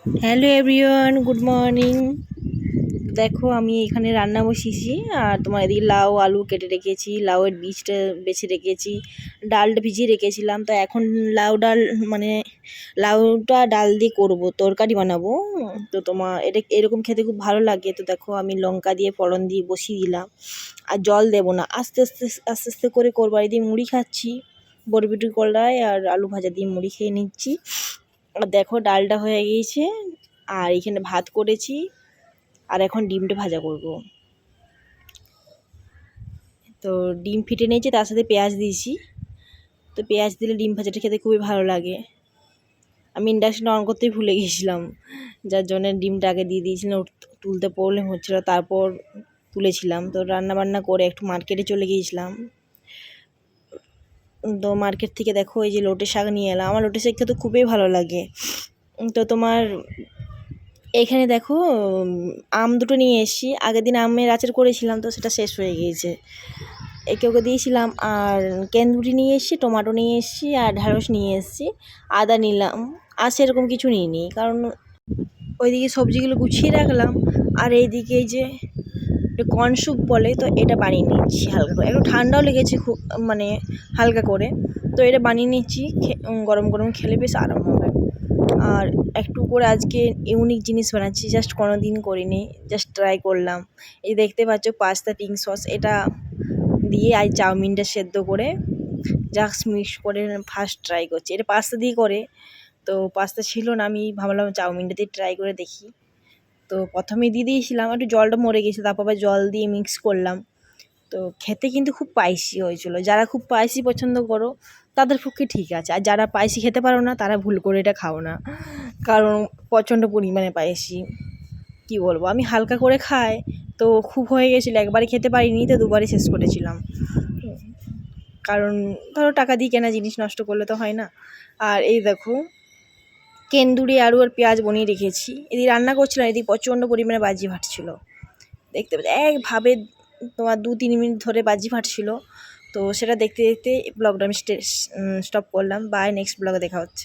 Hello everyone, good morning. দেখো আমি এখানে রান্না বসিয়েছি, আর তোমার এদিকে লাউ আলু কেটে রেখেছি, লাউয়ের বীজটা বেছে রেখেছি, ডালটা ভিজিয়ে রেখেছিলাম। তো এখন লাউ ডাল মানে লাউটা ডাল দিয়ে করব, তরকারি বানাবো। তো তোমার এটা এরকম খেতে খুব ভালো লাগে। তো দেখো আমি লঙ্কা দিয়ে ফোড়ন দিয়ে বসিয়ে দিলাম, আর জল দেবো না, আস্তে আস্তে আস্তে আস্তে করে করবো। আর এদিকে মুড়ি খাচ্ছি, বরবটি কলাই আর আলু ভাজা দিয়ে মুড়ি খেয়ে নিচ্ছি। আর দেখো ডালটা হয়ে গিয়েছে, আর এখানে ভাত করেছি, আর এখন ডিমটা ভাজা করব। তো ডিম ফেটে নিয়েছি, তার সাথে পেঁয়াজ দিয়েছি। তো পেঁয়াজ দিলে ডিম ভাজাটা খেতে খুবই ভালো লাগে। আমি ইন্ডাকশানটা অন করতেই ভুলে গিয়েছিলাম, যার জন্য ডিমটা আগে দিয়ে দিয়েছিলাম, তুলতে প্রবলেম হচ্ছিলো, তারপর তুলেছিলাম। তো রান্না বান্না করে একটু মার্কেটে চলে গিয়েছিলাম। তো মার্কেট থেকে দেখো এই যে লোটে শাক নিয়ে এলাম। আমার লোটে শাক খেতে খুবই ভালো লাগে। তো তোমার এখানে দেখো আম দুটো নিয়ে এসেছি। আগের দিন আমের আচার করেছিলাম, তো সেটা শেষ হয়ে গিয়েছে, একে ওকে দিয়েছিলাম। আর কেন্দুরি নিয়ে এসেছি, টমেটো নিয়ে এসেছি, আর ঢ্যাঁড়স নিয়ে এসেছি, আদা নিলাম। আর সেরকম কিছু নিইনি, কারণ ওইদিকে সবজিগুলো গুছিয়ে রাখলাম। আর এইদিকে এই যে কর্ন স্যুপ বলে, তো এটা বানিয়ে নিচ্ছি হালকা করে। একটু ঠান্ডাও লেগেছে খুব, মানে হালকা করে। তো এটা বানিয়ে নিচ্ছি, গরম গরম খেলে বেশ আরাম হবে। আর একটু করে আজকে ইউনিক জিনিস বানাচ্ছি, জাস্ট কোনো দিন করিনি, জাস্ট ট্রাই করলাম। এই দেখতে পাচ্ছ পাস্তা পিঙ্ক সস, এটা দিয়ে আর চাউমিনটা সেদ্ধ করে জাস্ট মিক্স করে ফার্স্ট ট্রাই করছি। এটা পাস্তা দিয়ে করে, তো পাস্তা ছিল না, আমি ভাবলাম চাউমিনটা দিয়ে ট্রাই করে দেখি। তো প্রথমেই দিয়ে দিয়েছিলাম, একটু জলটা মরে গেছে, তারপর আবার জল দিয়ে মিক্স করলাম। তো খেতে কিন্তু খুব স্পাইসি হয়েছিল। যারা খুব স্পাইসি পছন্দ করো তাদের পক্ষে ঠিক আছে, আর যারা স্পাইসি খেতে পারো না তারা ভুল করে এটা খাও না, কারণ প্রচণ্ড পরিমাণে স্পাইসি। কী বলবো, আমি হালকা করে খাই, তো খুব হয়ে গেছিলো, একবারে খেতে পারিনি, তো দুবারই শেষ করেছিলাম। কারণ ধরো টাকা দিয়ে কেনা জিনিস নষ্ট করলে তো হয় না। আর এই দেখো কেন্দুরি আলু আর পেঁয়াজ বনিয়ে রেখেছি, এদিকে রান্না করছিলাম, এদিকে প্রচণ্ড পরিমাণে বাজি ফাটছিল। দেখতে পাচ্ছি একভাবে তোমার 2-3 মিনিট ধরে বাজি ফাটছিল। তো সেটা দেখতে দেখতে ব্লগটা আমি স্টপ করলাম। বাই, নেক্সট ব্লগে দেখা হচ্ছে।